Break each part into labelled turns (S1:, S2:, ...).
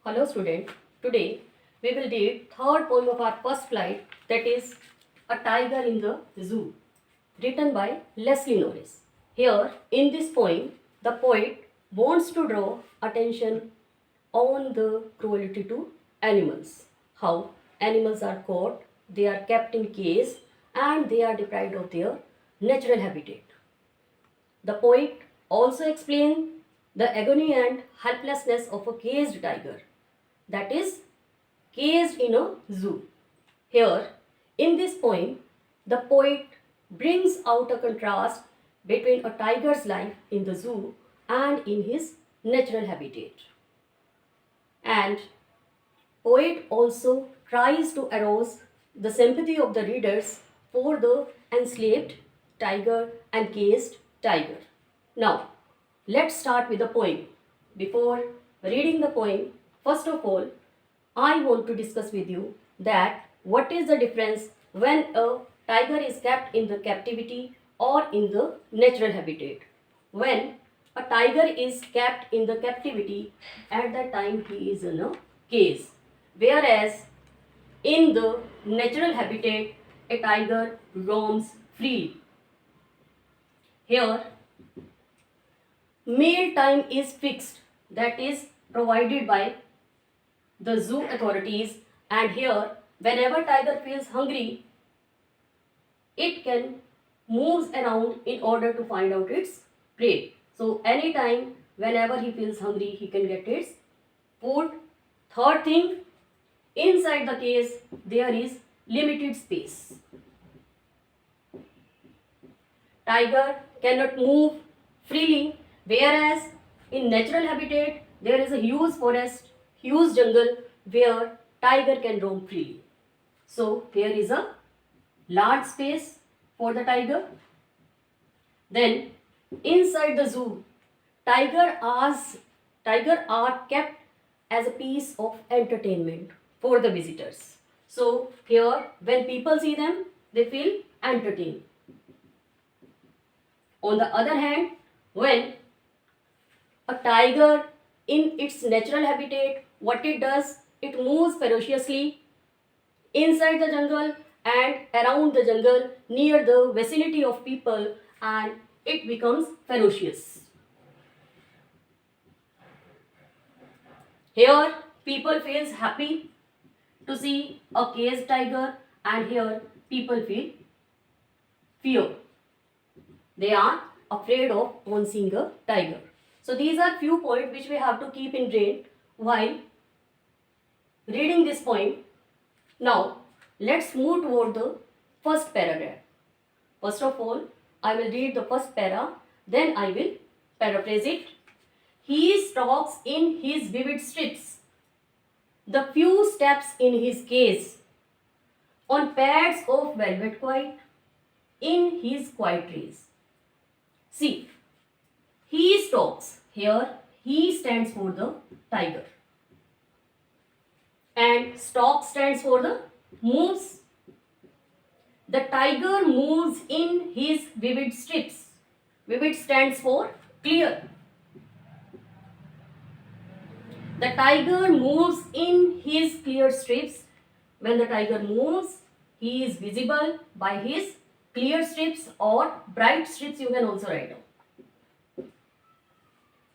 S1: Hello student, today we will read third poem of our first flight, that is A Tiger in the Zoo, written by Leslie Norris. Here in this poem, the poet wants to draw attention on the cruelty to animals, how animals are caught, they are kept in cage and they are deprived of their natural habitat. The poet also explains the agony and helplessness of a caged tiger, that is, caged in a zoo. Here, in this poem, the poet brings out a contrast between a tiger's life in the zoo and in his natural habitat. And poet also tries to arouse the sympathy of the readers for the enslaved tiger and caged tiger. Now, let's start with the poem. Before reading the poem, first of all, I want to discuss with you that what is the difference when a tiger is kept in the captivity or in the natural habitat. When a tiger is kept in the captivity, at that time he is in a cage, whereas in the natural habitat a tiger roams freely. Here meal time is fixed, that is provided by the zoo authorities, and here whenever tiger feels hungry it can moves around in order to find out its prey. So anytime whenever he feels hungry he can get its food. Third thing, inside the cage there is limited space. Tiger cannot move freely, whereas in natural habitat there is a huge forest, huge jungle where tiger can roam freely. So here is a large space for the tiger. Then inside the zoo, tiger are kept as a piece of entertainment for the visitors. So here when people see them, they feel entertained. On the other hand, when a tiger in its natural habitat, what it does, it moves ferociously inside the jungle and around the jungle near the vicinity of people, and it becomes ferocious. Here people feels happy to see a caged tiger, and here people feel fear. They are afraid of on seeing a tiger. So these are few points which we have to keep in brain while reading this poem. Now let's move toward the first paragraph. First of all, I will read the first para, then I will paraphrase it. He stalks in his vivid strips, the few steps in his cage, on pads of velvet quiet, in his quiet race. See, he stalks. Here, he stands for the tiger. And stalk stands for the moves. The tiger moves in his vivid strips. Vivid stands for clear. The tiger moves in his clear strips. When the tiger moves, he is visible by his clear strips or bright strips, you can also write down.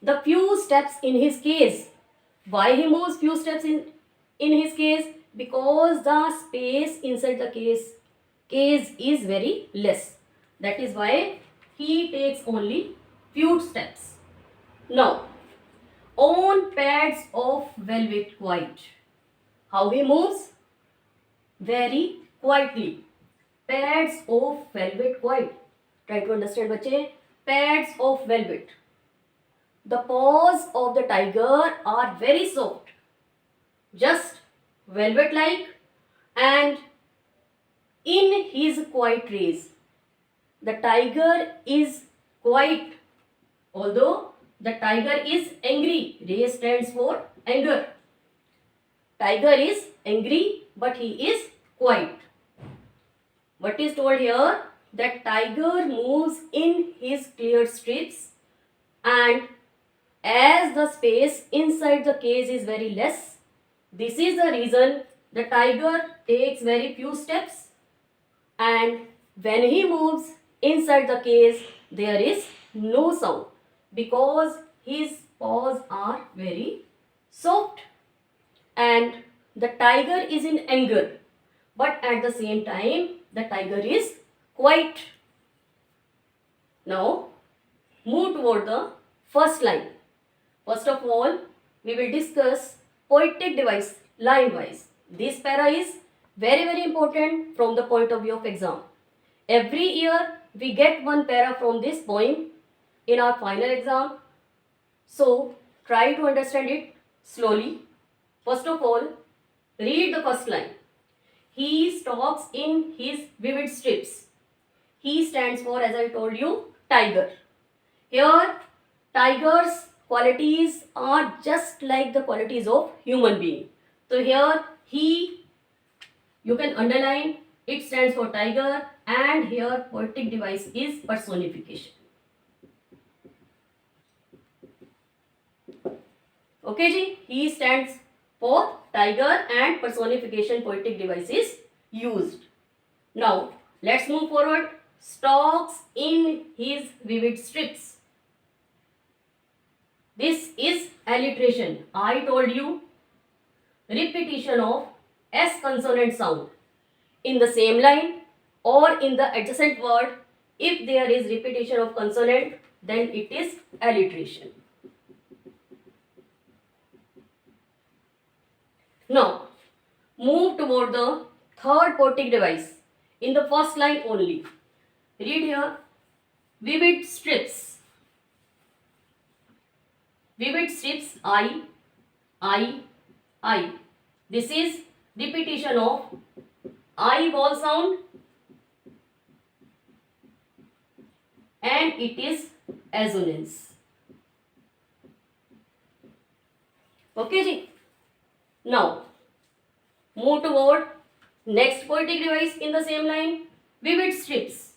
S1: The few steps in his cage. Why he moves few steps in his cage? Because the space inside the cage is very less. That is why he takes only few steps. Now, on pads of velvet white. How he moves? Very quietly. Pads of velvet white. Try to understand, bache. Pads of velvet. The paws of the tiger are very soft, just velvet like, and in his quiet race, the tiger is quiet, although the tiger is angry. Race stands for anger. Tiger is angry, but he is quiet. What is told here? That tiger moves in his clear strips, and as the space inside the cage is very less, This is the reason the tiger takes very few steps, and when he moves inside the cage, there is no sound because his paws are very soft, and the tiger is in anger, but at the same time the tiger is quiet. Now move toward the first line. First of all, we will discuss poetic device line wise. This para is very important from the point of view of exam. Every year we get one para from this poem in our final exam. So try to understand it slowly. First of all, read the first line. He stalks in his vivid strips. He stands for, as I told you, tiger. Here, tiger's qualities are just like the qualities of human being. So here, he, you can underline, it stands for tiger, and here poetic device is personification. Okay ji, he stands for tiger and personification poetic device is used. Now, let's move forward. Stalks in his vivid strips. This is alliteration. I told you, repetition of S consonant sound in the same line or in the adjacent word. If there is repetition of consonant, then it is alliteration. Now, move toward the third poetic device in the first line only. Read here, vivid strips. Vivid strips, I. This is repetition of I vowel sound, and it is assonance. Okay ji. Now, move toward next poetic device in the same line, vivid strips.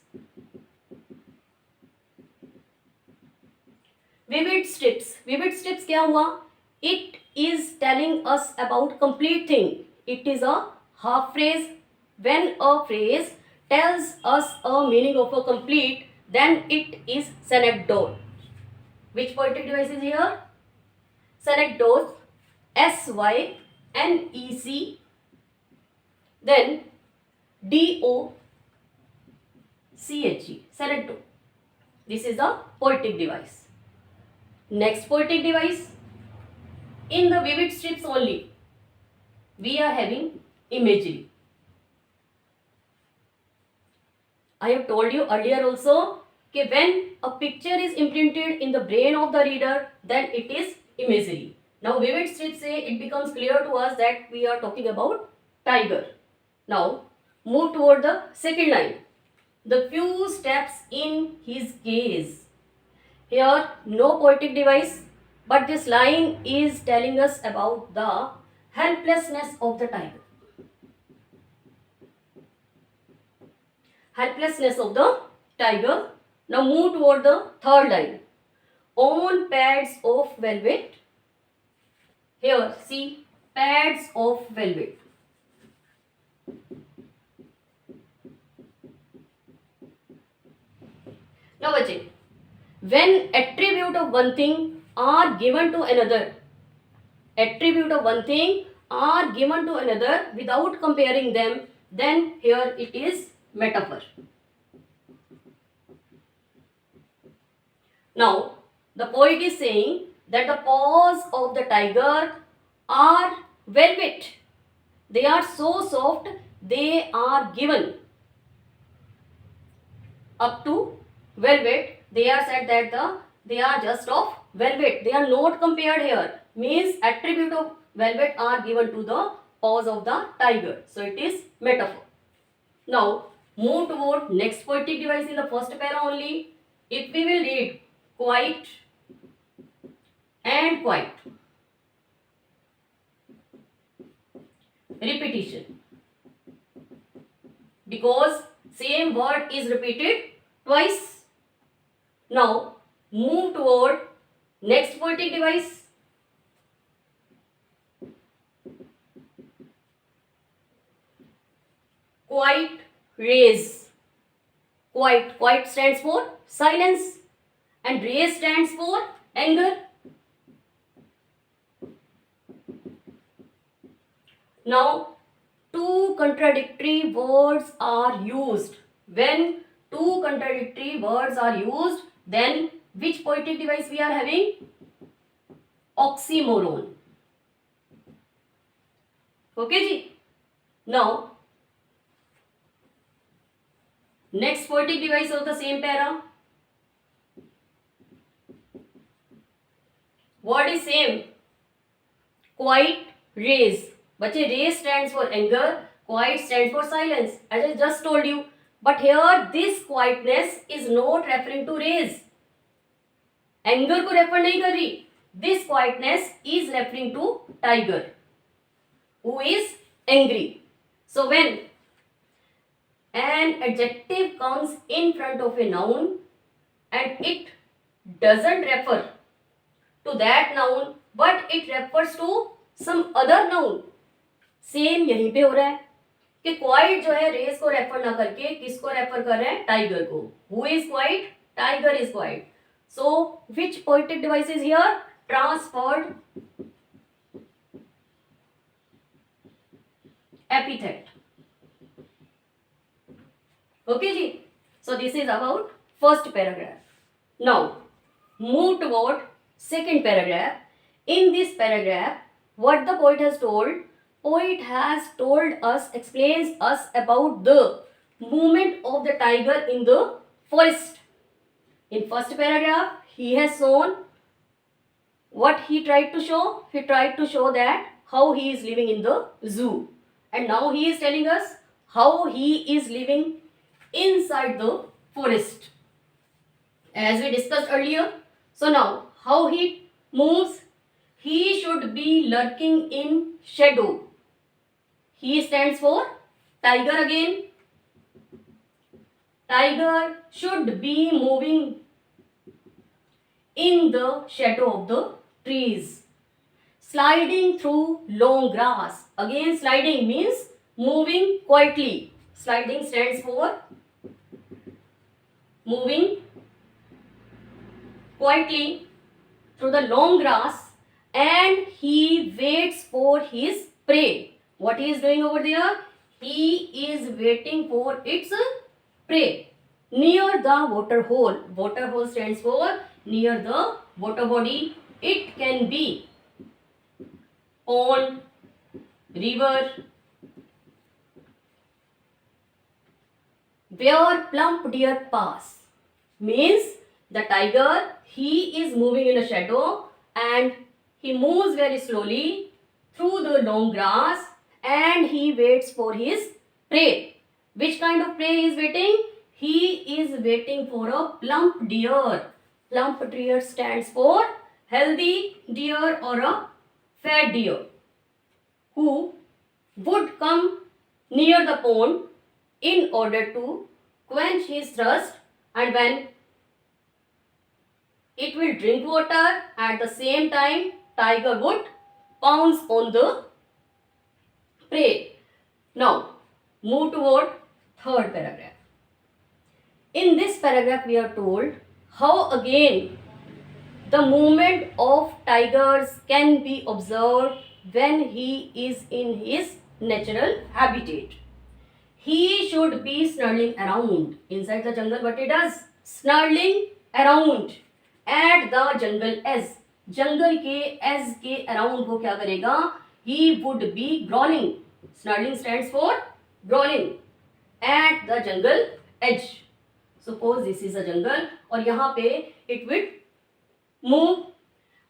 S1: Vivid strips. Vivid strips क्या हुआ? It is telling us about complete thing. It is a half phrase. When a phrase tells us a meaning of a complete, then it is synecdoche. Which poetic device is here? Synecdoche. SYNEC. Then DOCHE. Synecdoche. This is a poetic device. Next poetic device, in the vivid strips only, we are having imagery. I have told you earlier also that when a picture is imprinted in the brain of the reader, then it is imagery. Now vivid strips say it becomes clear to us that we are talking about tiger. Now move toward the second line. The few steps in his gaze. Here, no poetic device, but this line is telling us about the helplessness of the tiger. Helplessness of the tiger. Now move toward the third line. On pads of velvet. Here, see, pads of velvet. Now watch it. When attribute of one thing are given to another, attribute of one thing are given to another without comparing them, then here it is metaphor. Now, the poet is saying that the paws of the tiger are velvet. They are so soft, they are given up to velvet. They are said that they are just of velvet. They are not compared here. Means attribute of velvet are given to the paws of the tiger. So it is metaphor. Now move toward next poetic device in the first para only. If we will read quite and quite. Repetition. Because same word is repeated twice. Now move toward next poetic device. quiet raise. Quiet stands for silence and raise stands for anger. Now, two contradictory words are used. When two contradictory words are used, then which poetic device we are having? Oxymoron. Okay ji. Now, next poetic device of the same para. Word is same. Quiet raise. बच्चे raise stands for anger, quiet stands for silence, as I just told you. But here this quietness is not referring to raise. Anger को refer नहीं कर रही. This quietness is referring to tiger, who is angry. So when an adjective comes in front of a noun and it doesn't refer to that noun but it refers to some other noun, same यहीं पे हो रहा है कि quite जो है race को refer ना करके किसको रेफर कर रहे हैं? टाइगर को. Who is quite? Tiger is quite. So which poetic device is here? Transferred epithet. Okay ji. So this is about first paragraph. Now move toward second paragraph. In this paragraph, what the poet has told? Poet has told us, explains us about the movement of the tiger in the forest. In first paragraph, he has shown what he tried to show. He tried to show that how he is living in the zoo. And now he is telling us how he is living inside the forest, as we discussed earlier. So now, how he moves? He should be lurking in shadow. He stands for tiger again. Tiger should be moving in the shadow of the trees. Sliding through long grass. Again, sliding means moving quietly. Sliding stands for moving quietly through the long grass, and he waits for his prey. What he is doing over there? He is waiting for its prey. Near the water hole. Water hole stands for near the water body. It can be pond, river, where plump deer pass. Means the tiger, he is moving in a shadow and he moves very slowly through the long grass and he waits for his prey. Which kind of prey he is waiting? He is waiting for a plump deer. Plump deer stands for healthy deer or a fat deer who would come near the pond in order to quench his thirst, and when it will drink water, at the same time tiger would pounce on the prey. Now move toward third paragraph. In this paragraph we are told how again the movement of tigers can be observed when he is in his natural habitat. He should be snarling around inside the jungle. What he does? Snarling around at the jungle edge. जंगल के as के around वो क्या करेगा? He would be growling. Snarling stands for growling at the jungle edge. Suppose this is a jungle और यहाँ पे it would move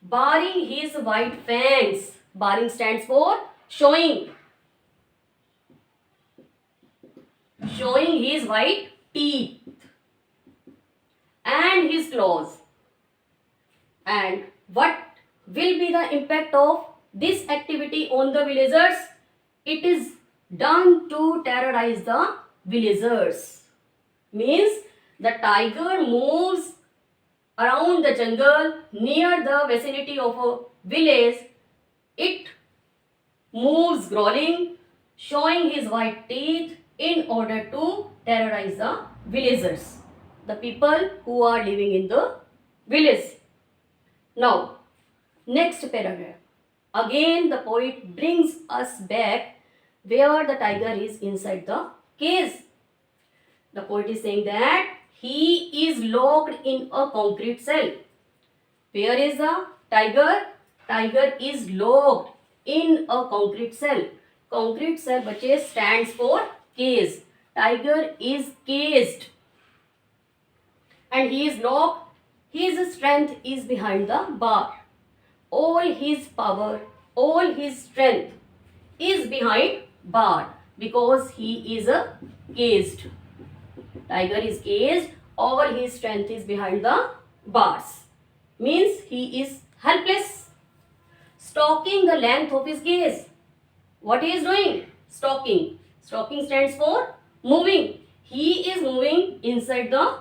S1: baring his white fangs. Baring stands for showing. Showing his white teeth and his claws. And what will be the impact of this activity on the villagers? It is done to terrorize the villagers. Means the tiger moves around the jungle near the vicinity of a village. It moves growling, showing his white teeth. in order to terrorize the villagers, the people who are living in the village. Now, next paragraph. Again, the poet brings us back where the tiger is inside the cage. The poet is saying that he is locked in a concrete cell. Where is the tiger? Tiger is locked in a concrete cell. Concrete cell बच्चे stands for cage. Tiger is caged and he is locked. His strength is behind the bar. All his power, all his strength is behind bar because he is a caged. Tiger is caged. All his strength is behind the bars. Means he is helpless. Stalking the length of his gaze. What he is doing? Stalking. Stalking stands for moving. He is moving inside the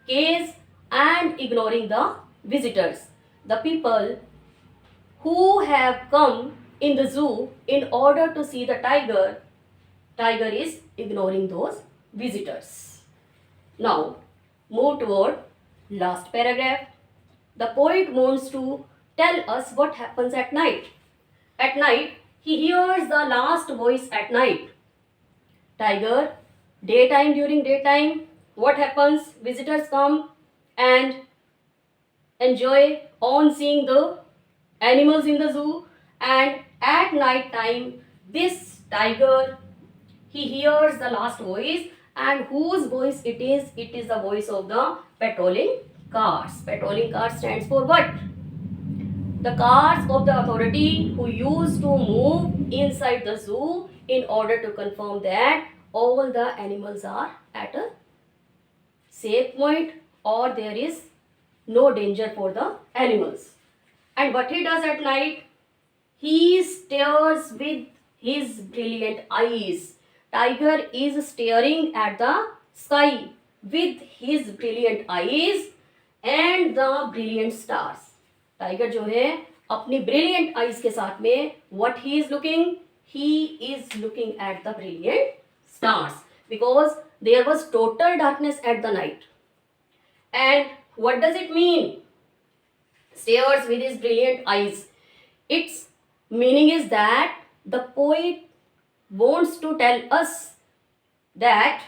S1: cage and ignoring the visitors. The people who have come in the zoo in order to see the tiger, tiger is ignoring those visitors. Now, move toward last paragraph. The poet wants to tell us what happens at night. At night, he hears the last voice at night. Tiger, daytime, during daytime, what happens? Visitors come and enjoy on seeing the animals in the zoo, and at night time, this tiger, he hears the last voice, and whose voice it is? It is the voice of the patrolling cars. Patrolling cars stands for what? The cars of the authority who used to move inside the zoo in order to confirm that all the animals are at a safe point or there is no danger for the animals. And what he does at night? He stares with his brilliant eyes. Tiger is staring at the sky with his brilliant eyes and the brilliant stars. Tiger जो है अपनी brilliant eyes के साथ में what he is looking? He is looking at the brilliant stars because there was total darkness at the night. And what does it mean? Stares with his brilliant eyes. Its meaning is that the poet wants to tell us that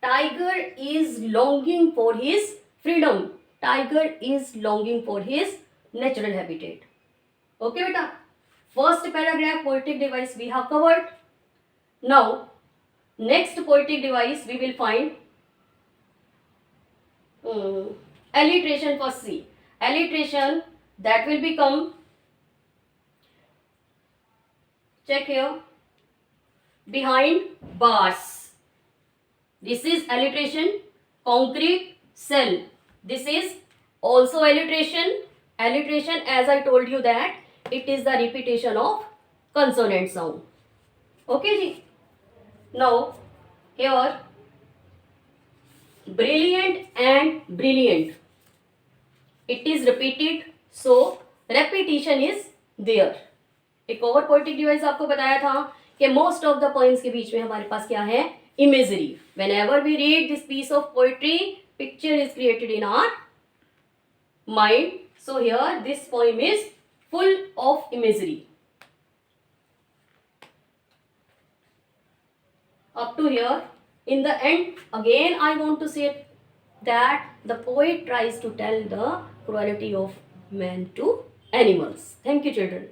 S1: tiger is longing for his freedom. Tiger is longing for his natural habitat. Okay, beta. First paragraph poetic device we have covered. Now, next poetic device we will find alliteration. First see. Alliteration that will become, check here, behind bars. This is alliteration. Concrete cell. This is also alliteration. Alliteration, as I told you that it is the repetition of consonant sound. Okay ji. Now here brilliant and brilliant, it is repeated, so repetition is there. एक और poetic device आपको बताया था कि most of the poems के बीच में हमारे पास क्या है? Imagery. Whenever we read this piece of poetry, picture is created in our mind. So here this poem is full of imagery. Up to here, in the end, again I want to say that the poet tries to tell the cruelty of man to animals. Thank you, children.